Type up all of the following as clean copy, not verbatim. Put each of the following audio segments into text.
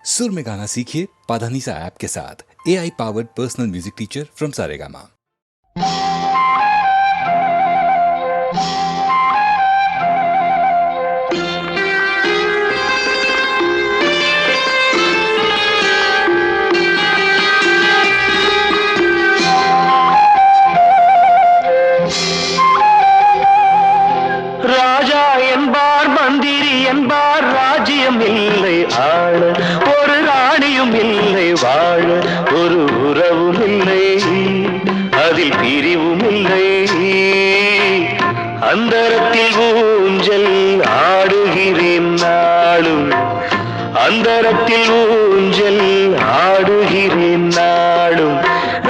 सुर में गाना सीखिए पाधानीसा ऐप के साथ। AI powered personal music teacher from Saregama. ராஜா என்பார் மந்திரி என்பார் ராஜ்யம் இல்லை ஆள, ஒரு ராணியும் இல்லை வாழ, ஒரு உறவும் இல்லை அதில் பிரிவும் இல்லை. அந்தரத்தில் ஊஞ்சல் ஆடுகிறேன் நாளும், அந்தரத்தில் ஊஞ்சல் ஆடுகிறேன் நாளும்.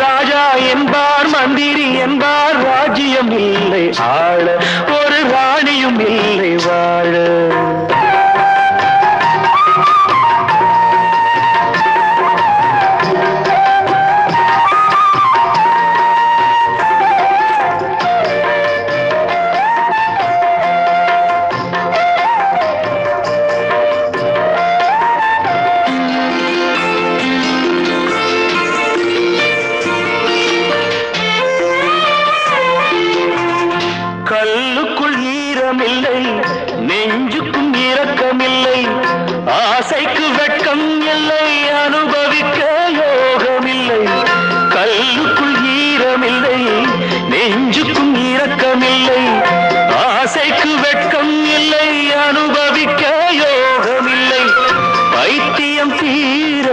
ராஜா என்பார் மந்திரி என்பார் ராஜ்யம் இல்லை ஆள, ஒரு ராணியும் இல்லை வாழ. கல்லுக்குள் ஈரமில்லை, நெஞ்சுக்கும் இரக்கமில்லை, ஆசைக்கு வெட்கம் இல்லை, அனுபவிக்க யோகமில்லை. கல்லுக்குள் ஈரமில்லை, நெஞ்சுக்கும் இரக்கமில்லை, ஆசைக்கு வெட்கம் இல்லை, அனுபவிக்க யோகமில்லை. வைத்தியம் தீர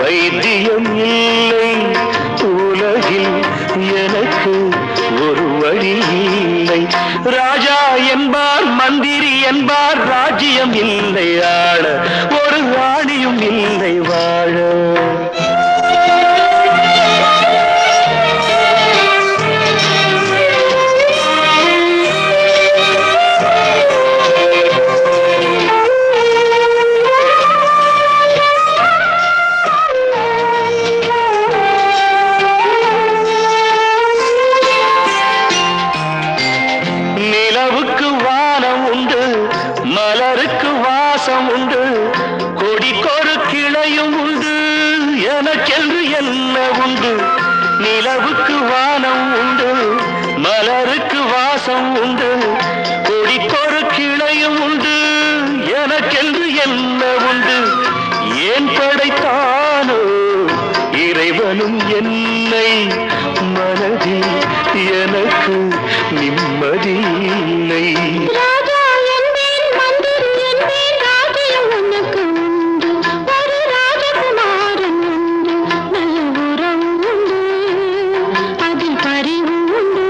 வைத்தியம் இல்லை, உலகில் எனக்கு ஒரு வழி இல்லை. ராஜா என்பார் மந்திரி என்பார் ராஜ்யம் இல்லை ஆள, ஒரு ராணியும் இல்லை வாழ. நிலவுக்கு வானம் உண்டு, மலருக்கு வாசம் உண்டு, கொடிக்கொரு கிளையும் உண்டு, எனக்கென்று என்ன உண்டு. நிலவுக்கு வானம் உண்டு, மலருக்கு வாசம் உண்டு, கொடிக்கொரு கிளையும் உண்டு, எனக்கென்று என்ன உண்டு. ஏன் படைத்தானோ இறைவனும் என்னை, மனதில் எனக்கு நிம்மதி இல்லை. ராஜா என்பேன் மந்திரி என்பேன் ராஜ்யம் உனக்கு உண்டு, ஒரு ராஜகுமாரன் உண்டு, நல்ல உறவு உண்டு, அதில் பரிவு உண்டு.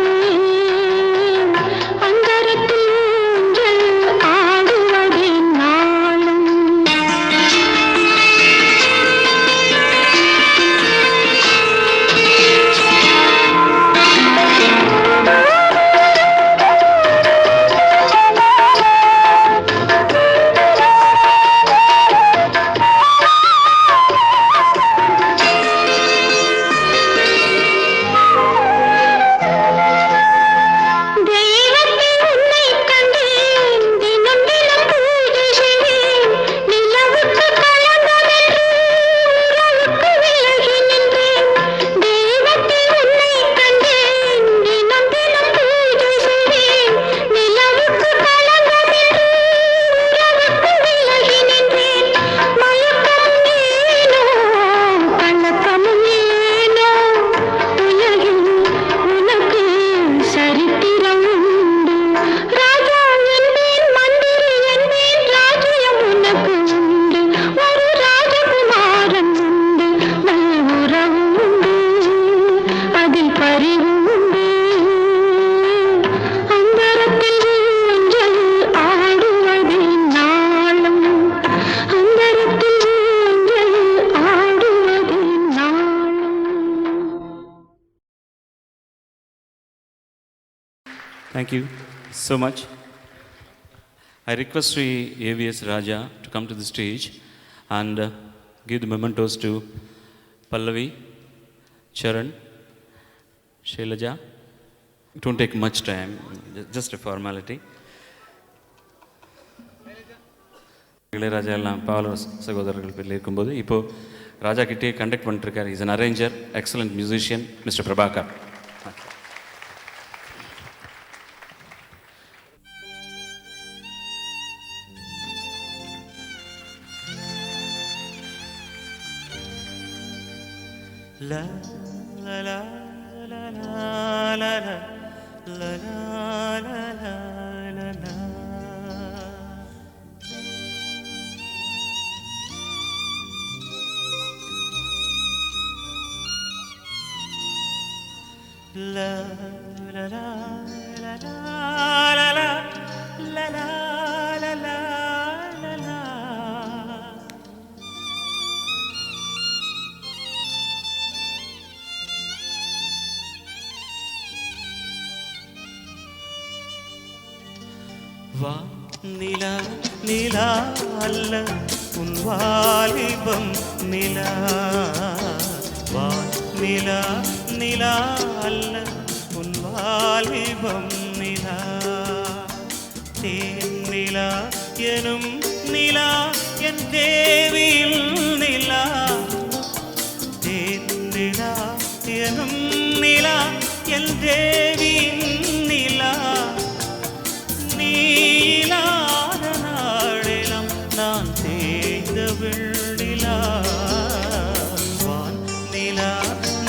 அந்தரத்தில் ஊஞ்சல் ஆடுவதே நாளும். தெய்வத்தில் உன்னைக் கண்டேன், தினம் தினம் பூஜை செய்வேன், நிலவுக்கு களங்கமின்றி உறவுக்கு விலகி நின்றேன். தெய்வத்தில் உன்னைக் கண்டேன், தினம் தினம் பூஜை செய்வேன், நிலவுக்கு களங்கமின்றி உறவுக்கு விலகி நின்றேன். மயக்கம் ஏனோ கலக்கமும் ஏனோ, உலகில் உனக்கு சரித்திரம் உண்டு. ராஜா என்பேன் மந்திரி என்பேன் ராஜ்யம் உனக்கு உண்டு, ஒரு ராஜகுமாரன் உண்டு, நல்ல உறவு உண்டு, அதில் பரிவு உண்டு. அந்தரத்தில் ஊஞ்சல் ஆடுவதே நாளும், அந்தரத்தில் ஊஞ்சல் ஆடுவதே நாளும். Thank you so much. I request Sri A.V.S. Raja to come to the stage and give the mementos to Pallavi, Charan, Shailaja. It won't take much time, just a formality. Ilaiyaraaja எல்லாம் பாவலர் சகோதரர்கள் பேரில் இருக்கும்போது இப்போது ராஜா கிட்டே கண்டக்ட் பண்ணிட்டுருக்கார். Is an arranger, excellent musician mister Prabhakar. La la la la la la la la la la la. La la la la la la la la la la la la. வா நிலா நிலா அல்ல உன் வாலிபம் நிலா. வா நிலா நிலா அல்ல உன் வாலிபம் நிலா. தேன் நிலா எனும் நிலா என் தேவியில் நிலா. தேன் நிலா எனும் நிலா என் தேவியின் நிலா. நீலாத நாடெல்லாம் நான் தேய்ந்த வெள்ளிலா. வான் நிலா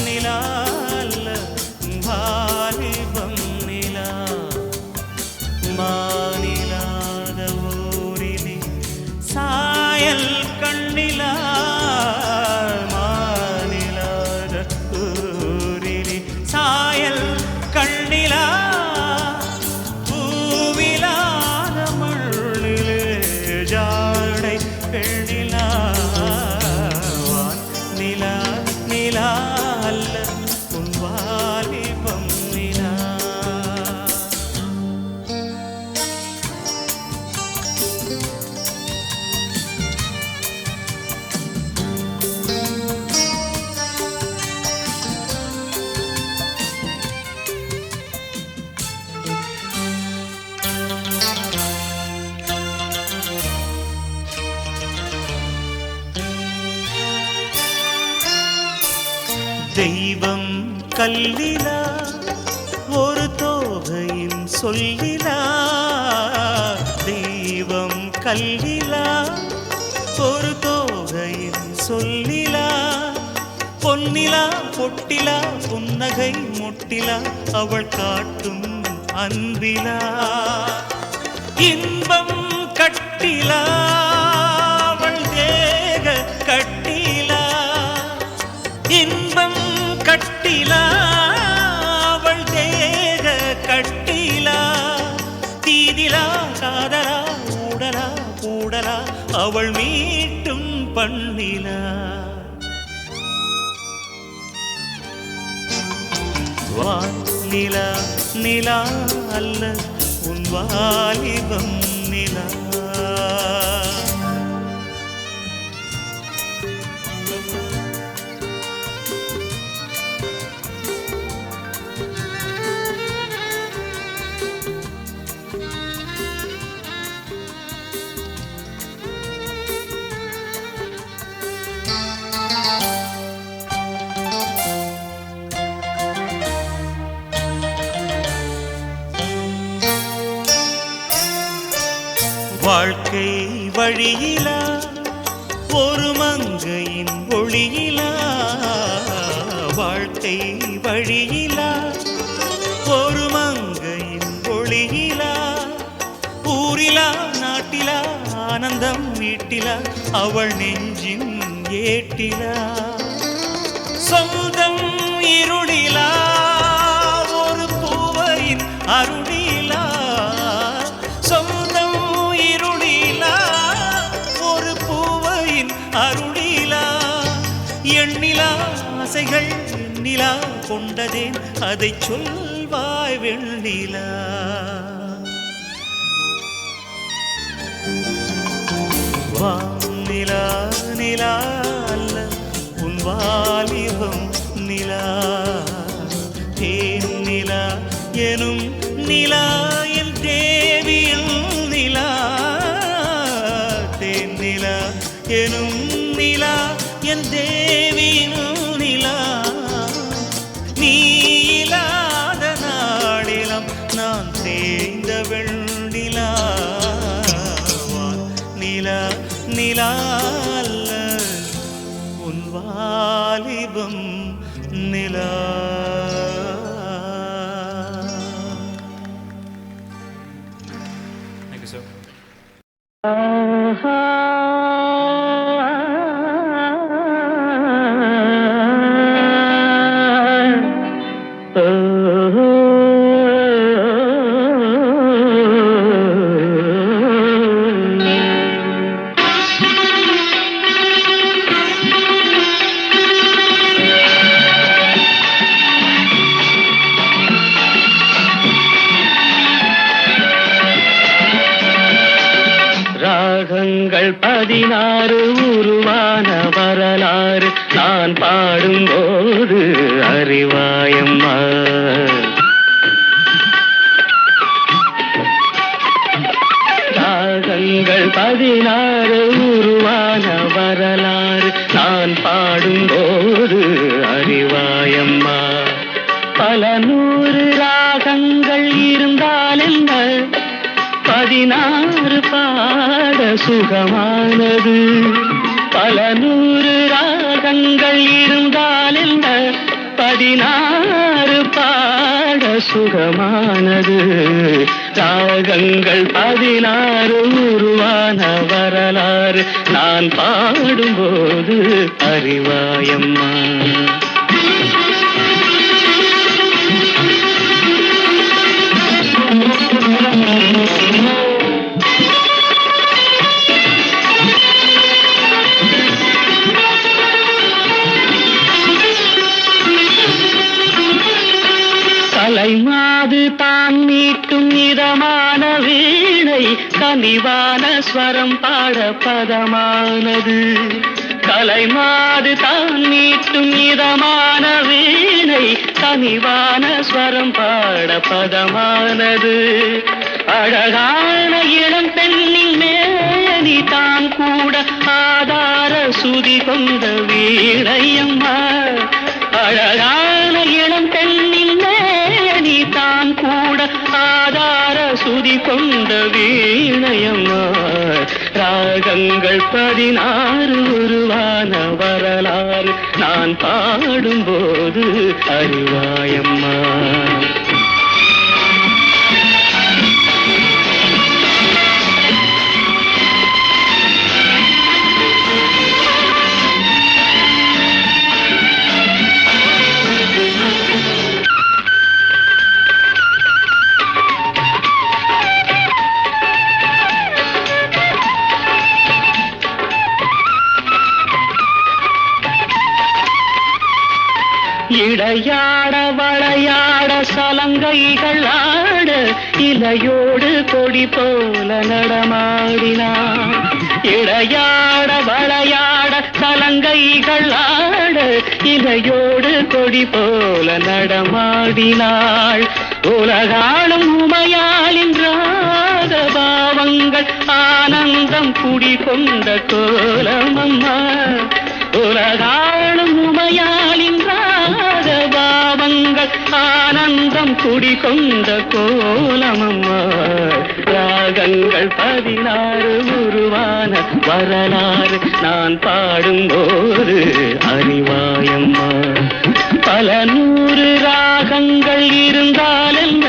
நிலா அல்ல வாலிபம் நிலா. மாநிலாத ஊரிலே சாயல் கண்ணிலா. மாநிலாத ஊரிலே சாயல் கண்ணிலா. தெய்வம் கல்லிலா ஒரு தோகையின் சொல்லிலா. தெய்வம் கல்லிலா ஒரு தோகையின் சொல்லிலா. பொன்னிலா பொட்டிலா புன்னகை முட்டிலா அவள் காட்டும் அன்பிலா. இன்பம் கட்டிலா அவள் தேக கட்டிலா. இன்பம் கட்டிலா அவள் தேக கட்டிலா. தீதிலா காதலா ஊடலா கூடலா அவள் மீட்டும் பண்ணிலா. வான் நிலா நிலா அல்ல உன் வாலிபம் நிலா. வாழ்க்கை வழியிலா ஒரு மங்கையின் ஒளியிலா. வாழ்க்கை வழியிலா ஒரு மங்கையின் ஒளியிலா. ஊரிலா நாட்டிலா ஆனந்தம் வீட்டிலா அவள் நெஞ்சின் ஏட்டிலா. சொந்தம் இருளிலா ஒரு பூவையின் அருளிலா. சொந்தம் இருளிலா ஒரு பூவையின் அருளிலா. எண்ணிலா ஆசைகள் எண்ணிலா கொண்டதேன் அதை சொல்வாய் வெண்ணிலா. வானிலா நிலா அல்ல உன் வாலிபம் நிலா. தேன் நிலா எனும் நிலா என் தேவியில் நிலா. தேன் நிலா என் தேவினு நிலா நீ இல்லாத நாளிலம் நான் தேய்ந்த வெண்ணிலா நிலா நிலா அல்ல உன் வாலிபம் நிலா. Thank you, sir. ராகங்கள் 16 உருவான வரலாறு நான் பாடும்போது அறிவாயம்மா. ராகங்கள் 16 உருவான வரலாறு நான் பாடும்போது அறிவாயம்மா. பல 100 ராகங்கள் இருந்தால் என்ன 16 பாட சுகமானது. பல 100 ராகங்கள் இருந்தால் என்ன 16 பாட சுகமானது. ராகங்கள் 16 உருவான வரலாறு நான் பாடும்போது அறிவாயம்மா. கலைமாது தான் மீட்டும் இதமான வீணை கனிவான ஸ்வரம் பாட பதமானது. கலைமாது தான் மீட்டும் இதமான வீணை கனிவான ஸ்வரம் பாட பதமானது. அழகான இளம் பெண்ணின் மேனி தான் கூட ஆதார சுதி கொண்ட வீணையம்மா. அழகான இளம் பெண்ணின் மேனி தான் கூட ஆதார சுதி கொண்ட வீணையம்மா. ராகங்கள் 16 உருவான வரலாறு நான் பாடும்போது அறிவாயம்மா. இடையாட வளையாட சலங்கைகள் ஆட இலையோடு கொடி போல நடமாடினான். இடையாட வளையாட சலங்கைகள் ஆட இலையோடு கொடி போல நடமாடினாள். உலகாளும் உமையாளின் ராக பாவங்கள் ஆனந்தம் குடிகொண்ட கோலமம்மா. உலகாளும் உமையாளின் பாவங்கள் ஆனந்தம் குடிகொண்ட கோலமம்மா. ராகங்கள் 16 உருவான வரலாறு நான் பாடும்போது அறிவாயம்மா. பல 100 ராகங்கள் இருந்தால் என்ன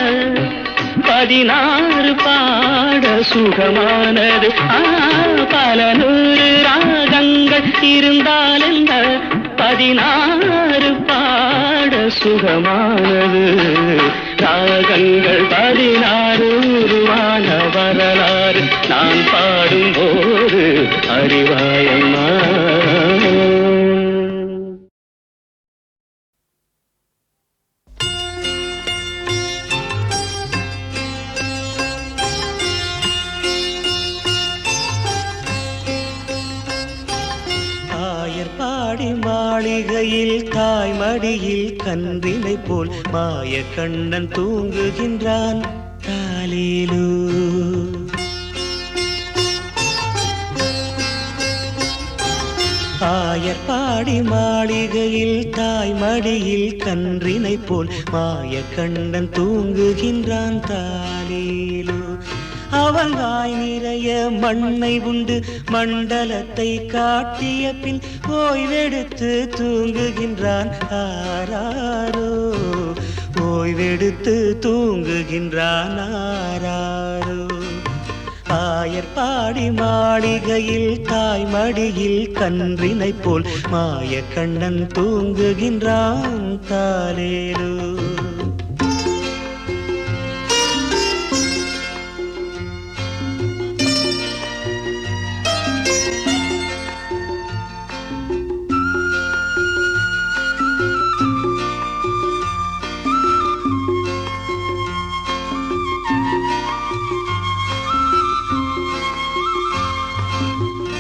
16 பாட சுகமானது. பல 100 ராகங்கள் இருந்தால் என்ன 16 பாட சுகமானது. ராகங்கள் 16 உருவான வரலாறு நான் பாடும்போது அறிவாயம்மா. பாடி மாளிகையில் தாய்மடியில் கன்றினை போல் மாய கண்ணன் தூங்குகின்றான். தாலேலோ ஆயர்பாடி மாளிகையில் தாய் மடியில் கன்றினை போல் மாய கண்ணன் தூங்குகின்றான் தாலேலோ. அவன் வாய் நிறைய மண்ணை உண்டு மண்டலத்தை காட்டிய பின் ஓய்வெடுத்து தூங்குகின்றான் ஆராரோ. ஓய்வெடுத்து தூங்குகின்றான் ஆராரோ. ஆயர்பாடி மாளிகையில் தாய் மடியில் கன்றினை போல் மாய கண்ணன் தூங்குகின்றான் தாலேலோ.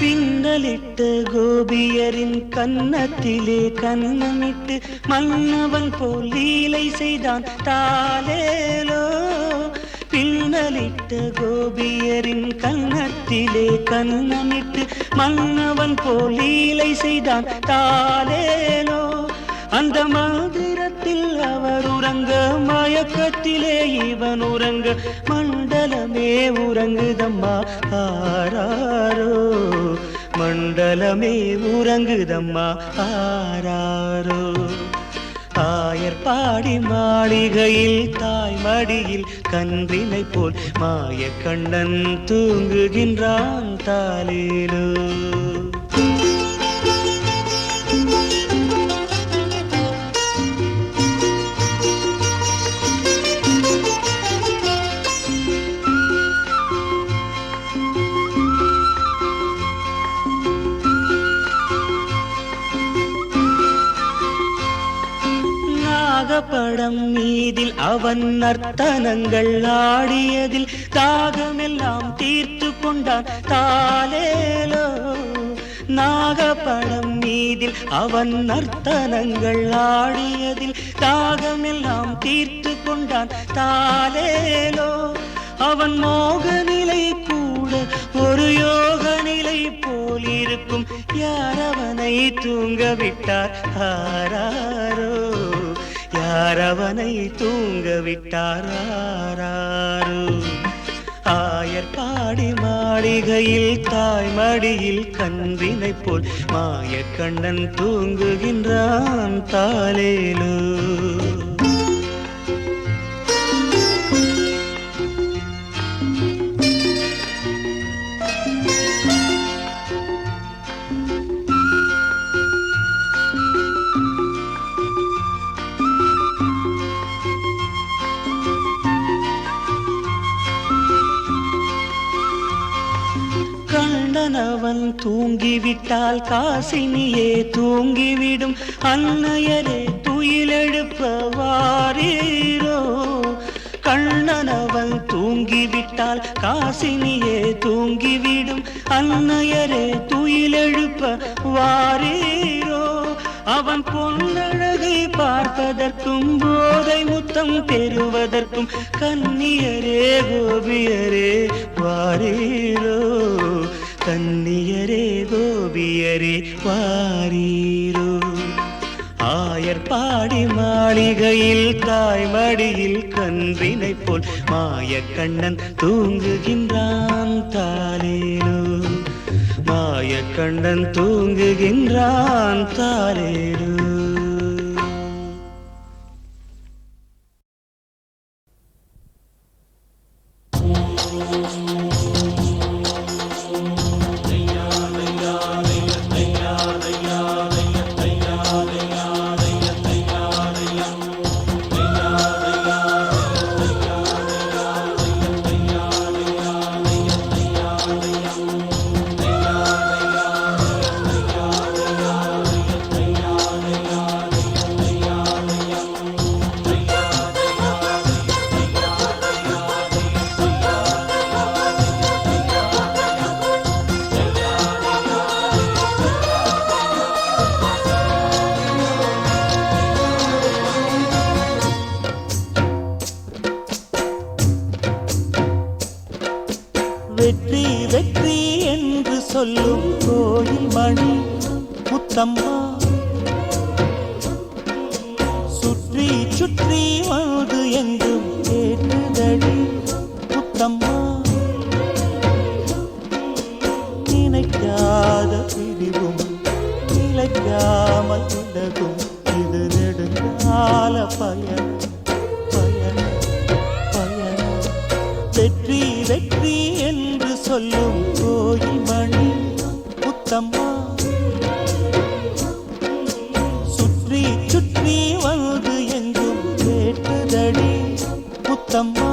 பின்னலிட்டு கோபியரின் கன்னத்திலே கன்னமிட்டு மன்னவன் போல் லீலை செய்தான் தாலேலோ. பின்னலிட்டு கோபியரின் கன்னத்திலே கன்னமிட்டு மன்னவன் போல் லீலை செய்தான் தாலேலோ. அந்த மந்திரத்தில் அவர் உறங்க மயக்கத்திலே இவன் உறங்க மண்டலமே உறங்குதம்மா ஆராரோ. மண்டலமே உறங்குதம்மா ஆராரோ. ஆயர்பாடி மாளிகையில் தாய் மடியில் கன்றினை போல் மாய கண்ணன் தூங்குகின்றான் தாலேலோ. படம் மீதில் அவன் நர்த்தனங்கள் ஆடியதில் தாகமெல்லாம் தீர்த்து கொண்டான் தாலேலோ. நாகப்படம் மீதில் அவன் நர்த்தனங்கள் ஆடியதில் தாகமெல்லாம் தீர்த்து கொண்டான் தாலேலோ. அவன் மோக நிலை கூட ஒரு யோக நிலை போல் இருக்கும். யார் அவனை தூங்க விட்டார் ஆராரோ. யார் அவனை தூங்க விட்டார் ஆராரோ. ஆயர்பாடி மாளிகையில் தாய் மடியில் கன்றினை போல் மாய கண்ணன் தூங்குகின்றான் தாலேலோ. கண்ணனவன் தூங்கிவிட்டால் காசினியே தூங்கிவிடும். அன்னையரே துயிலெழுப்ப வாரீரோ. கண்ணனவன் தூங்கிவிட்டால் காசினியே தூங்கிவிடும். அன்னையரே துயிலெழுப்ப வாரீரோ. அவன் பொன்னழகை பார்ப்பதற்கும் போதை முத்தம் பெறுவதற்கும் கன்னியரே கோபியரே வாரீரோ. கன்னியரே கோபியரே வாரீரோ. ஆயர்பாடி மாளிகையில் தாய் மடியில் கன்றினை போல் மாய கண்ணன் தூங்குகின்றான் தாலேலோ. மாய கண்ணன் தூங்குகின்றான் தாலேலோ. முத்தம்மா சுற்றி சுற்றி வந்து எங்கும் கேட்டுதடி முத்தம்மா நினைக்காத பிரிவும் நிலைக்காமல் விலகும் இது நெடுங்கால பயணம் பயணம் பயணம் வெற்றி வெற்றி என்று சொல்லும் கோயில் மணி முத்தம்மா சுற்றி சுற்றி வந்து எங்கும் கேட்டுதடி முத்தம்மா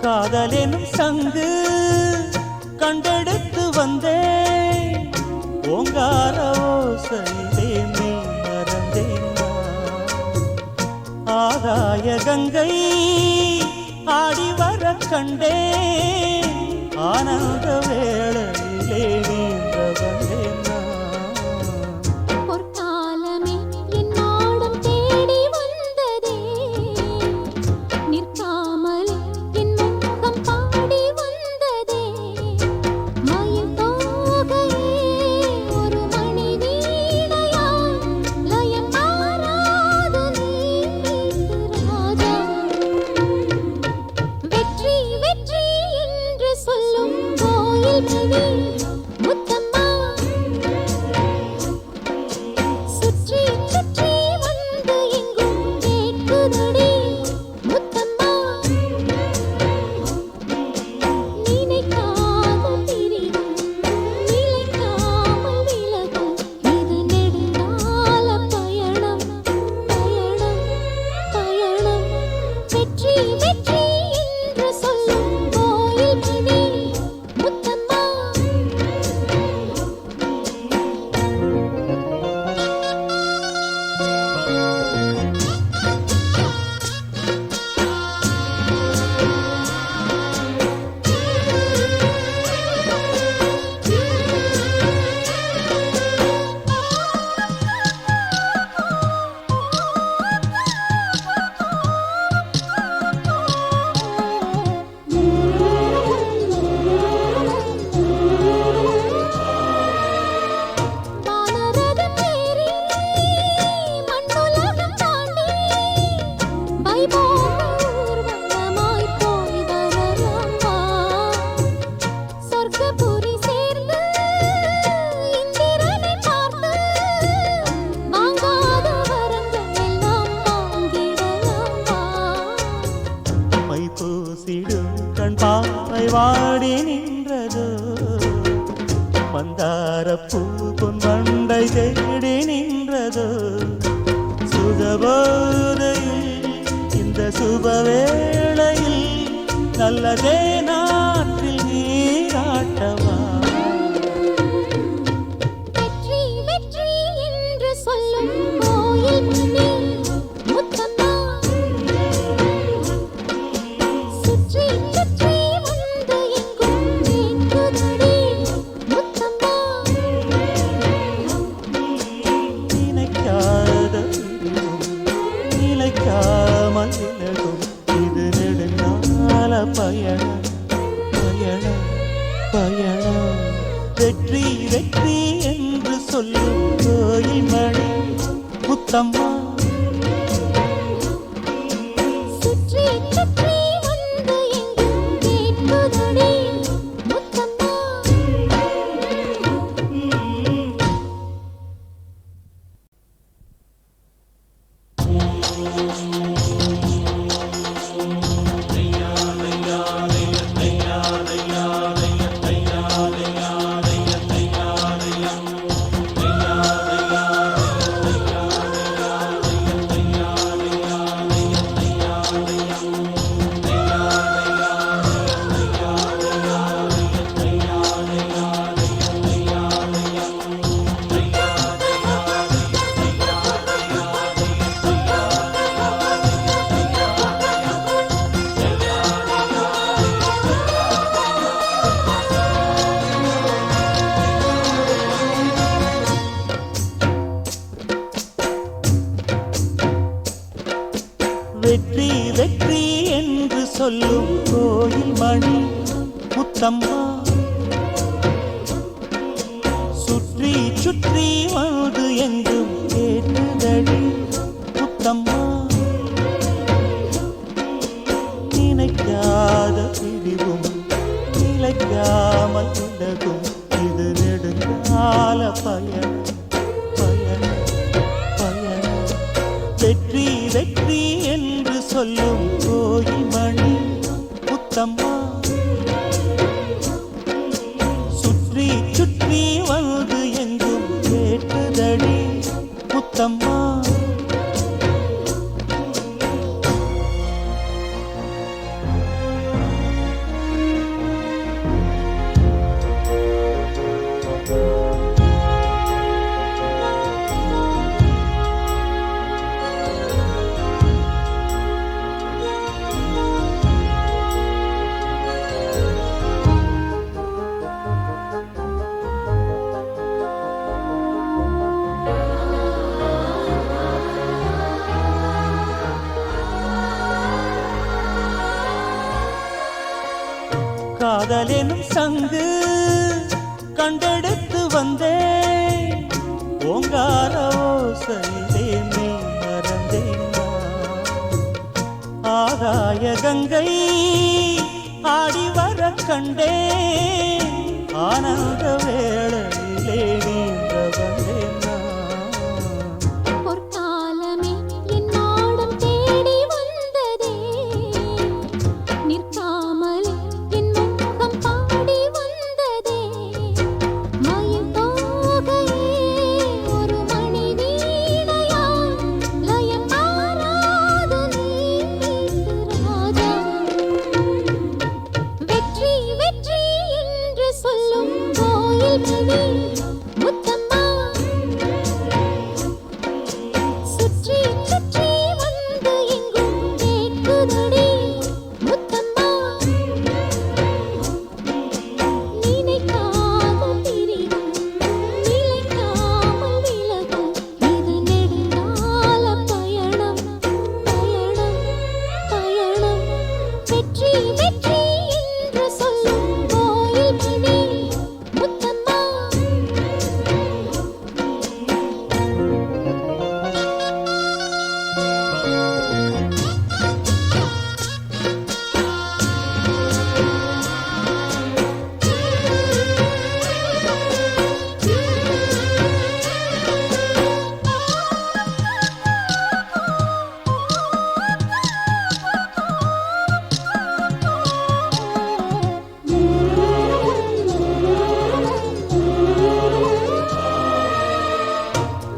காதலெனும் சங்கு கண்டெடுத்து வந்தேன் ஓங்கார ஓசையிலே நீ மறந்தேன் ஆகாய கங்கை ஆடி வர கண்டேன் ஆனந்த வேளையிலே நீந்த வந்தேன் பொற்காலமே என் நாடும் தேடி வந்ததே நிற்காமலே என் முகம் பாடி வந்ததே மயில் தோகையே ஒரு மணி வீணையாய் லயம் மாறாது நீ ராஜா வெற்றி வெற்றி என்று சொல்லும் கோயில் மணி முத்தம்மா சுற்றி சுற்றி வந்து எங்கும் கேட்குதடி முத்தம்மா நினைக்காத பிரிவும் நிலைக்காமல் விலகும் இது நெடுங்கால பயணம் பயணம் பயணம் வெற்றி வெற்றி என்று சொல்லும் கோயில் மணி முத்தம்மா வானரதம் ஏறி மண்ணுலகம் தாண்டி வைபோக ஊர்வலமாய் போய் வரலாம் வா சொர்க்கபுரி சேர்ந்து இந்திரனை பார்த்து வாங்காத வரங்கள் எல்லாம் வாங்கிடலாம் வா மை பூசிடும் கண் பாவை வாடி நின்றதோ மந்தார பூ பொன் மண்டை தேடி நின்றதோ சுகபோதையில் இந்த சுபவேளையில் நல்லதே நாட்டில் நீராட்டவா வெற்றி வெற்றி என்று சொல்லும் கோயில் மணி முத்தம்மா சுற்றி சுற்றி வந்து எங்கும் கேட்குதடி முத்தம்மா நினைக்காத பிரிவும் நிலைக்காமல் விலகும் இது நெடுங்கால பயணம் பயணம் பயணம் வெற்றி வெற்றி என்று சொல்லும் கோயில் மணி முத்தம்மா சுற்றி சுற்றி வந்து எங்கும் கேட்குதடி முத்தம்மா முத்தம்மா சுற்றி சுற்றி வந்து எங்கும் கேட்டுதடி முத்தம்மா நினைக்காத பிரிவும் நிலைக்காமல் விலகும் இது நெடுங்கால பயணம் பயணம் பயணம் வெற்றி வெற்றி என்று சொல்லும் கோயில் மணி முத்தம்மா சுற்றி சுற்றி வந்து எங்கும் கேட்டுதடி முத்தம்மா காதலெனும் சங்கு கண்டெடுத்து வந்தேன் ஓங்கார ஓசையிலே நீ மறந்தேன் ஆகாய கங்கை ஆடி வர கண்டேன் ஆனந்த வேளையிலே நீந்த வந்தேன் பொற்காலமே என் நாடம் தேடி வந்ததே நிற்காமலே என் முகம் பாடி வந்ததே மயில் தோகையே ஒரு மணி வீணையாய் லயம் மாறாது நீ ராஜா வெற்றி வெற்றி என்று சொல்லும் கோயில் மணி முத்தம்மா சுற்றி சுற்றி வந்து எங்கும் கேட்குதடி முத்தம்மா நினைக்காத பிரிவும் நிலைக்காமல் விலகும் இது நெடுங்கால பயணம் பயணம் பயணம் வெற்றி வெற்றி என்று சொல்லும் கோயில் மணி முத்தம்மா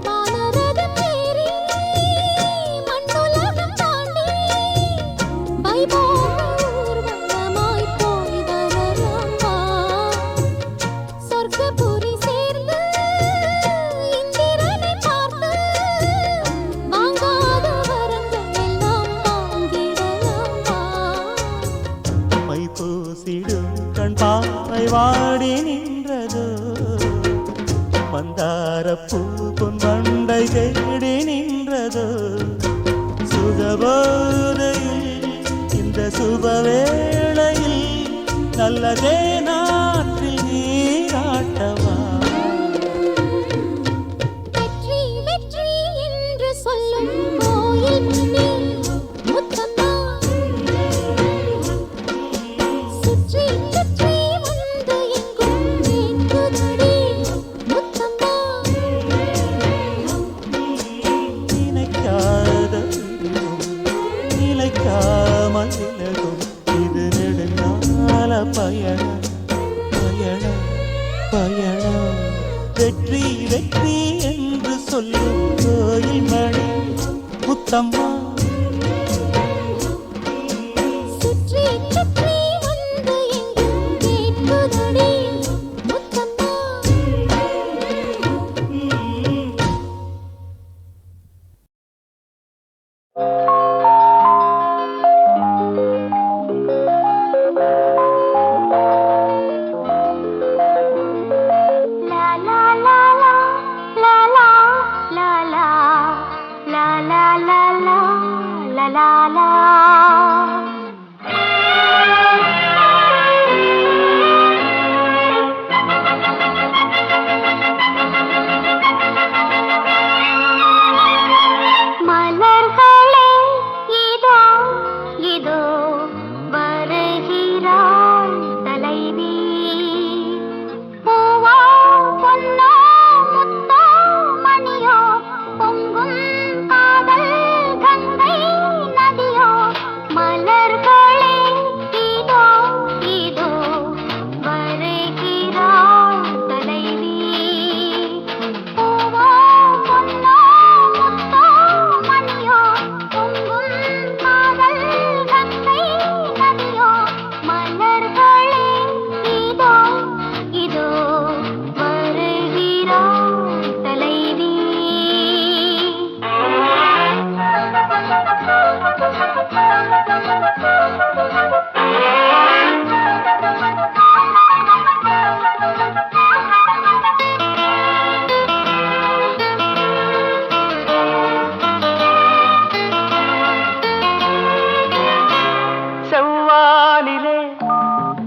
வானரதம் ஏறி மண்ணுலகம் தாண்டி வைபோக ஊர்வலமாய் போய் வரலாம் வா சொர்க்கபுரி சேர்ந்து இந்திரனை பார்த்து வாங்காத வரங்கள் எல்லாம் வாங்கிடலாம் வா மை பூசிடும் கண் பாவை வாடி நின்றதோ மந்தார பூ பொன் வண்டை தேடி நின்றதோ சுகபோதையில் இந்த சுபவேளையில் நல்லதே நாட்டில் நீராட்டவா வெற்றி வெற்றி என்று சொல்லும் கோயில் மணி முத்தம்மா சுற்றி சுற்றி வந்து எங்கும் கேட்குதடி முத்தம்மா நினைக்காத பிரிவும் நிலைக்காமல் விலகும் இது நெடுங்கால பயணம் பயணம் பயணம் வெற்றி வெற்றி என்று சொல்லும் கோயில் மணி முத்தம்மா சுற்றி சுற்றி வந்து எங்கும் கேட்குதடி Muthamma La la la la la la la la la la la la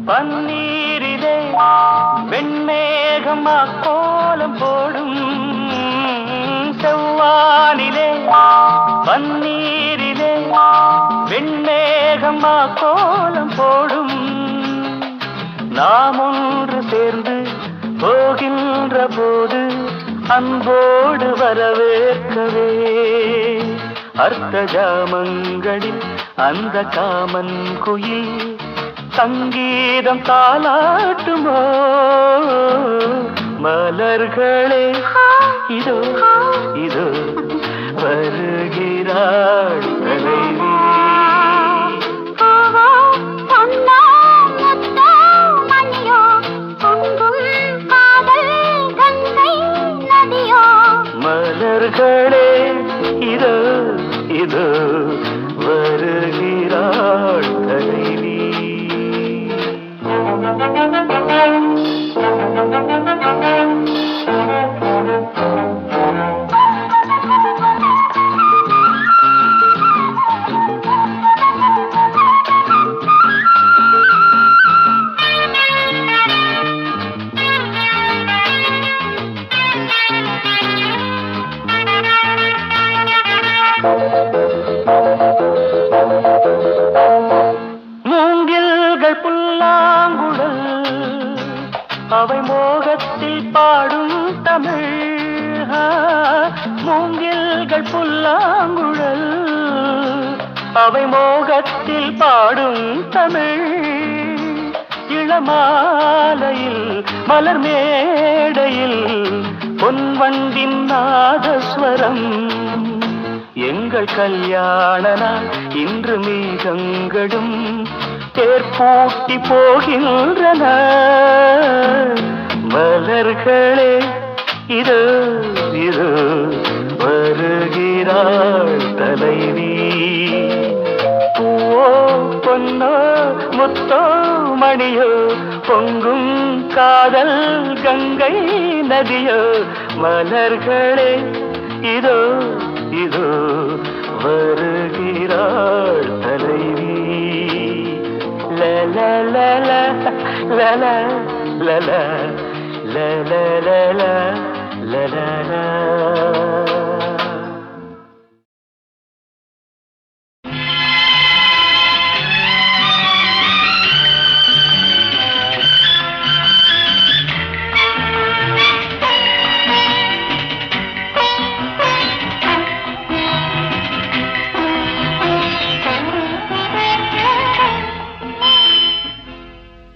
பன்னீரிலே வெண்மேகமா கோலம் போடும் செவ்வானிலே பன்னீரிலே வெண்மேகமா கோலம் போடும் நாம் ஒன்று சேர்ந்து போகின்ற போது அன்போடு வரவேற்கவே அர்த்த ஜாமங்களில் அந்த காமன் குயில் சங்கீதம் தாலாட்டுமோ மலர்களே இதோ இதோ வருகிறாள் தலைவி மலர்களே இதோ இதோ வருகிறாள் தலைவி மூங்கில்கள் புல்லாங்குழல் அவை மோகத்தில் பாடும் தமிழ் மூங்கில்கள் புல்லாங்குழல் அவை மோகத்தில் பாடும் தமிழ் இளமாலையில் மலர் மேடையில் பொன்வண்டின் நாதஸ்வரம் எங்கள் கல்யாண நாள் இன்று மேகங்களும் தேர்பூட்டி போகின்றன மலர்களே இது இது வருகிறாள் தலைவி பூவோ பொன்னோ முத்தோ மணியோ பொங்கும் காதல் கங்கை நதியோ மலர்களே இதோ இதோ வருகிறாள் தலைவி லல லல லல லல லல லல லல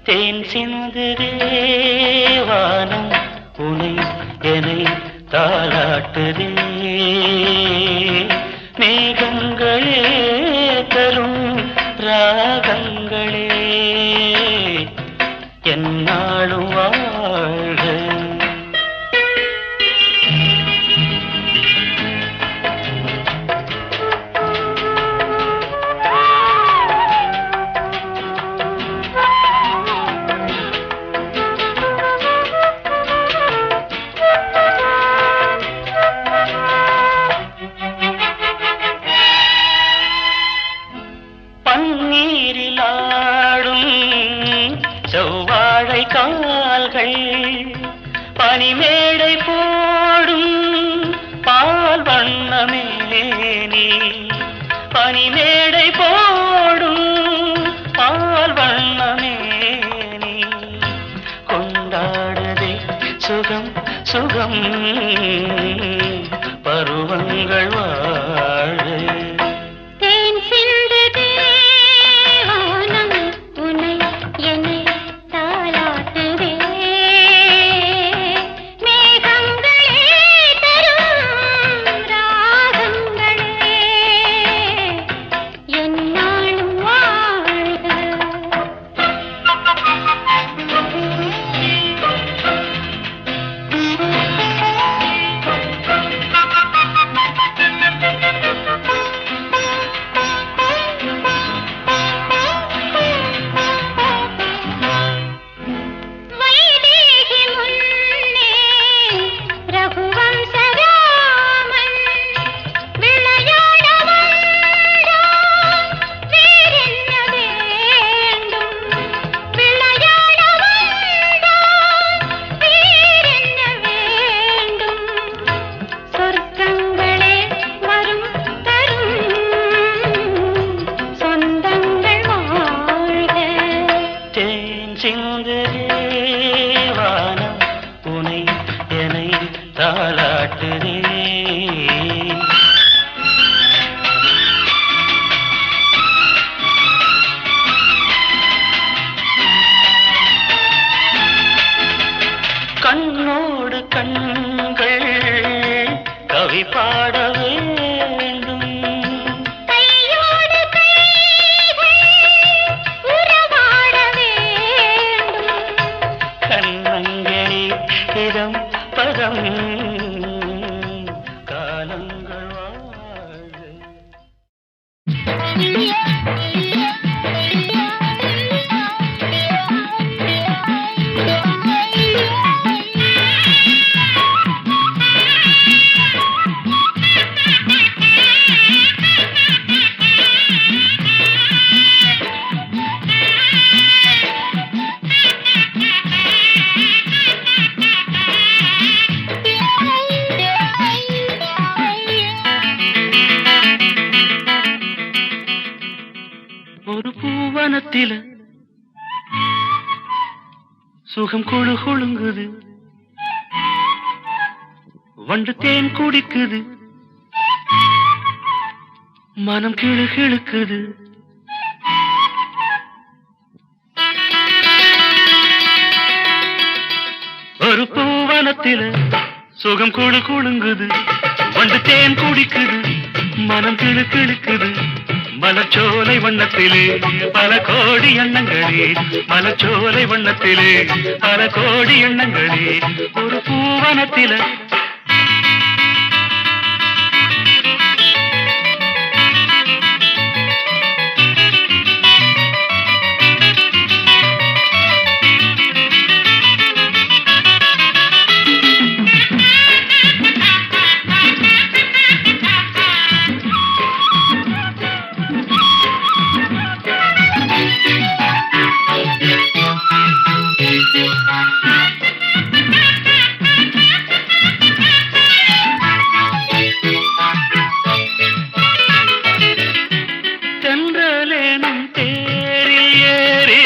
தேன் சிந்துதே வானம் உனை என்னை தாலாட்டுதே மேகங்களே தரும் ராகங்களே என்னாலும் வாழ்க செவ்வாழை கால்கள் பனிமேடை போடும் பால் வண்ணமேனி பனிமேடை போடும் பால் வண்ணமேனி கொண்டாடுதே சுகம் சுகம் பருவங்கள் வாழ வானம் உனை என்னை தாளாட்டுதே. கண்ணோடு கண்கள் கவி பாட வேண்டும். கையோடு கைகள் உறவாட வேண்டும். கண்ணங்களில் இதம் பதம் காலங்கள் வாழ்க. ஒரு பூவனத்தில சுகம் குழு குழுங்குது, வண்டு தேன் குடிக்குது, மனம் கிழு கிழுக்குது. ஒரு பூவனத்தில சுகம் குழு குழுங்குது, வண்டு தேன் குடிக்குது, மனம் கிழு கிழுக்குது. மலச்சோலை வண்ணத்திலே பல கோடி எண்ணங்களே, மலச்சோலை வண்ணத்திலே பல கோடி எண்ணங்களே. ஒரு பூவனத்தில தென்றலேனும் தேரில் ஏறி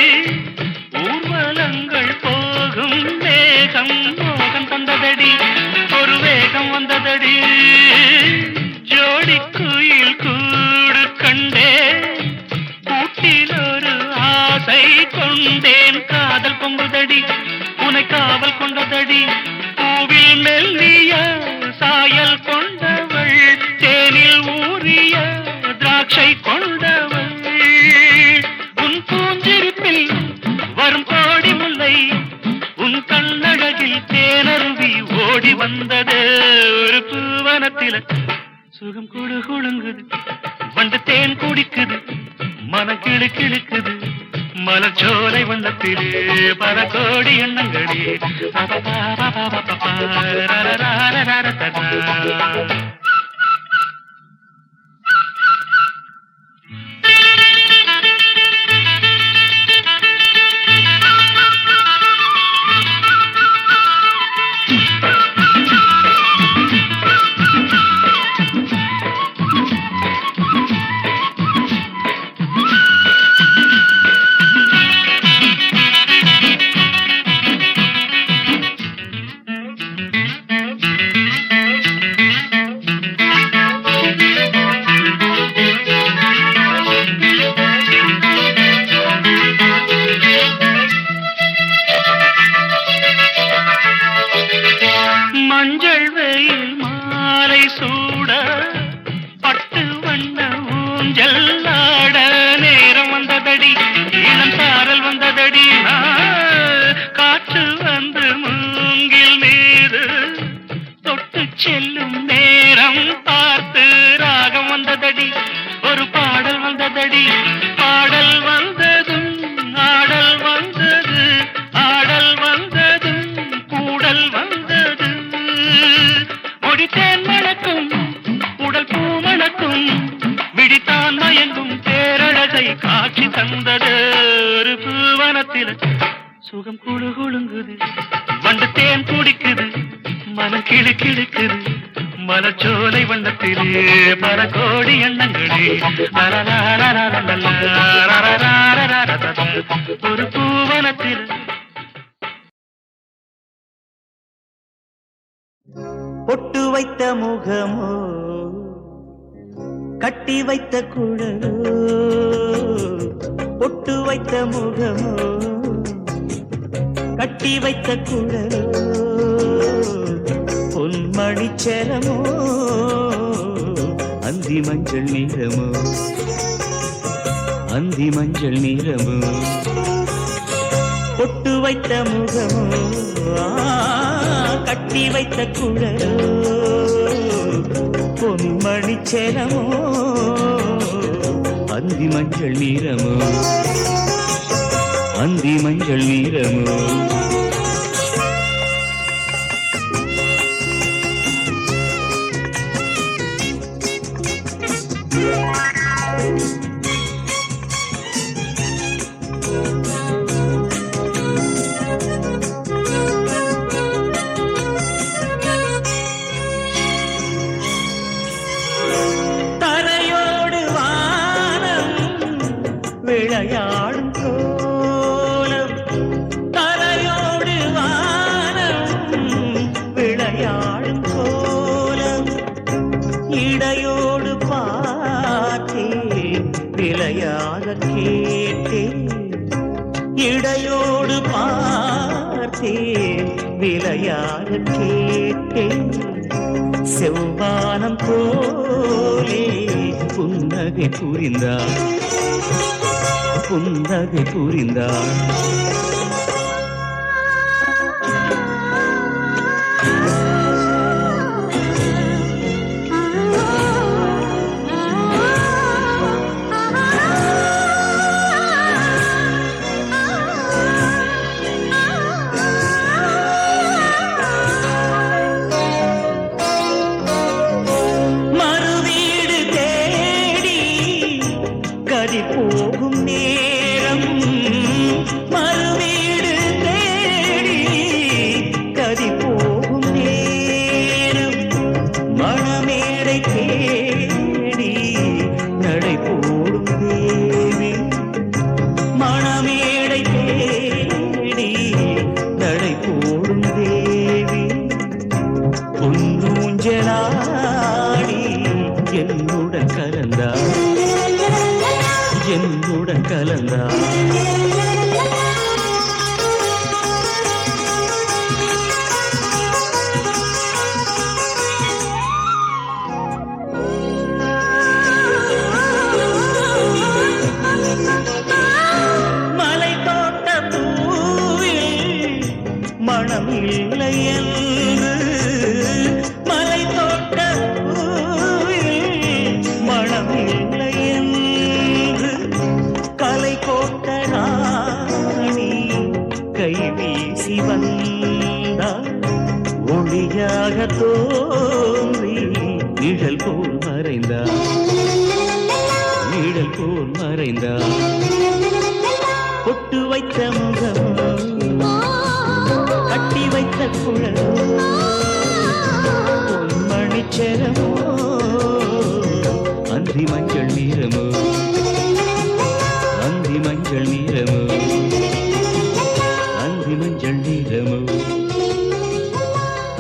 ஊர்வலங்கள் போகும் வேகம் மோகம் தந்ததடி, ஒரு வேகம் வந்ததடி. ஜோடி குயில் கூடு கண்டே கூட்டில் ஒரு ஆசை கொண்டேன், காதல் பொங்குதடி, உனை காவல் கொண்டதடி. பூவில் மெல்லிய சாயல் கொண்டவள், தேனில் ஊறிய திராட்சை கொண்டவள். உன் பூஞ்சிரிப்பில் வரும் கோடி முல்லை, உன் கண்ணழகில் தேனருவி ஓடி வந்தது. ஒரு பூவனத்தில சுகம் குழு குழுங்குது, வண்டு தேன் குடிக்குது, மனம் கிழு கிழுக்குது. மலச்சோலை வண்ணத்திலே பல கோடி எண்ணங்களே. மஞ்சள் வெயில் மாலை சூட பட்டு வண்ண ஊஞ்சல் ஆட நேரம் வந்ததடி, இளம் சாரல் வந்ததடி. காற்று வந்து மூங்கில் மீது தொட்டு செல்லும் நேரம் பார்த்து ராகம் வந்ததடி, ஒரு பாடல் வந்ததடி. பாடல் வந்ததும் ஆடல் வந்தது, ஆடல் வந்ததும் கூடல் வந்தது. முடித்தேன் மணக்கும் உடல் பூ மணக்கும், விடித்தான் மயங்கும் பேரழகை காட்சி தந்தது. ஒரு பூவனத்தில சுகம் குழு குழுங்குது, வண்டு தேன் குடிக்குது, மனம் கிழு கிழக்குது, மலச்சோலை வண்ணத்திலே பல கோடி எண்ணங்களே ஒரு பூவனத்தில் பொட்டு வைத்த முகமோ கட்டி வைத்த குழலோ பொட்டு வைத்த முகமோ கட்டி வைத்த குழலோ பொன்மணி செலமோ அந்தி மஞ்சள் நீரமோ அந்தி மஞ்சள் நீரமோ பொட்டு வைத்த முகமோ கட்டி வைத்த குழலோ பொன்மணி செலமோ அந்தி மஞ்சள் நீரமோ அந்தி மஞ்சள் நீரமோ விளையாடும் கோலம் தரையோடு வானம் விளையாடும் கோலம் இடையோடு பார்த்தேன் விளையாக கேட்டேன் இடையோடு பார்த்தேன் விளையாக கேட்டேன் செவ்வானம் போலே புன்னகை புரிந்தார் புன்னகை புரிந்தாள் மறுவீடு தேடி கதி போகும் நேரம் மறுவீடு தேடி கதி போகும் நேரம் மணமேடை தேடி நடை போடும் தேவி மணமேடை தேடி நடை போடும் தேவி பொன்னூஞ்சலாடி என்னுடன் கலந்தார் என்னுடன் கலந்தார் மலை தோட்ட பூவில் மனம் இல்லை என்று மலை தோட்ட பூவில் மனம் இல்லை என்று கலை கோட்ட ராணி கை வீசி வந்தார் ஒளியாக தோன்றி நிழல் போல் மறைந்தார் நிழல் போல் மறைந்தார் பொட்டு வைத்த முகமோ கட்டி வைத்த குழலோ பொன்மணி செலமோ அந்தி மஞ்சள் நீரமோ அந்தி மஞ்சள் நீரமோ அந்தி மஞ்சள் நீரமோ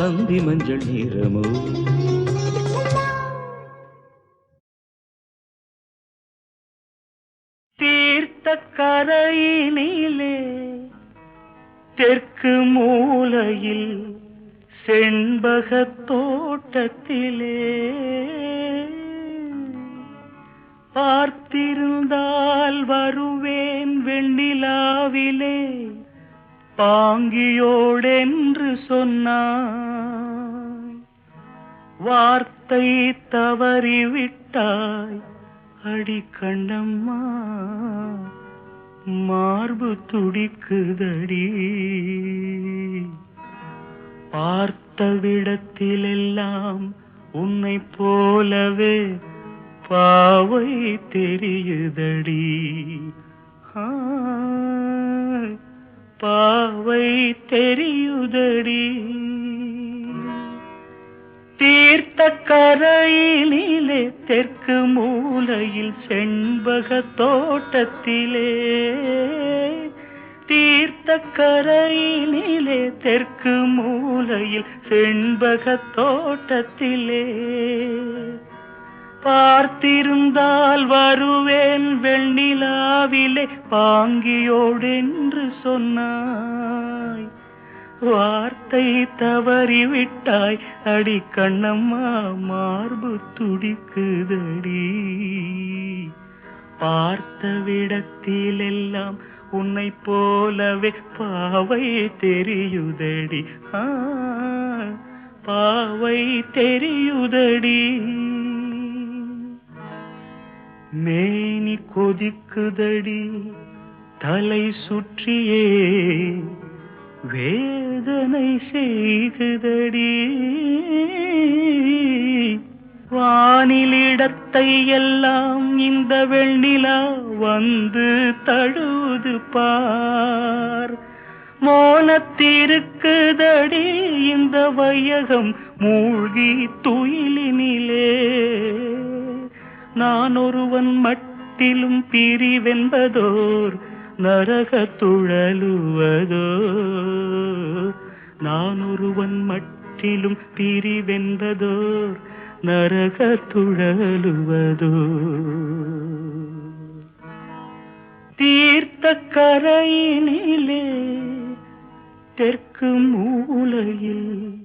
அந்தி மஞ்சள் நீரமோ தீர்த்த கரையினிலே தெற்கு மூலையில் செண்பகத் தோட்டத்திலே பார்த்திருந்தால் வருவேன் வெண்ணிலாவிலே பாங்கியோடென்று சொன்னாய் வார்த்தை தவறிவிட்டாய் அடி கண்ணம்மா மார்பு துடிக்குதடி பார்த்த விடத்திலெல்லாம் உன்னை போலவே பாவை தெரியுதடி பாவை தெரியுதடி தீர்த்த கரையினிலே தெற்கு மூலையில் செண்பக தோட்டத்திலே தீர்த்த கரையினிலே தெற்கு மூலையில் செண்பக தோட்டத்திலே பார்த்திருந்தால் வருவேன் வெண்ணிலாவிலே பாங்கியோடென்று சொன்னாய் வார்த்தை தவறிவிட்டாய் அடி கண்ணம்மா மார்பு துடிக்குதடி பார்த்த விடத்திலெல்லாம் உன்னை போலவே பாவை தெரியுதடி பாவை தெரியுதடி மேனி கொதிக்குதடி தலை சுற்றியே வேதனை செய்குதடி வானிலிடத்தை எல்லாம் இந்த வெண்ணிலா வந்து தழுவுது பார் மோனத்திருக்குதடி இந்த வையகம் மூழ்கி துயிலினிலே நான் ஒருவன் மட்டிலும் பிரிவென்பதோர் நரக துழலுவதோ நான் ஒருவன் மட்டிலும் பிரிவென்பதோர் நரக துழலுவதோ தீர்த்த கரையினிலே தெற்கு மூலையில்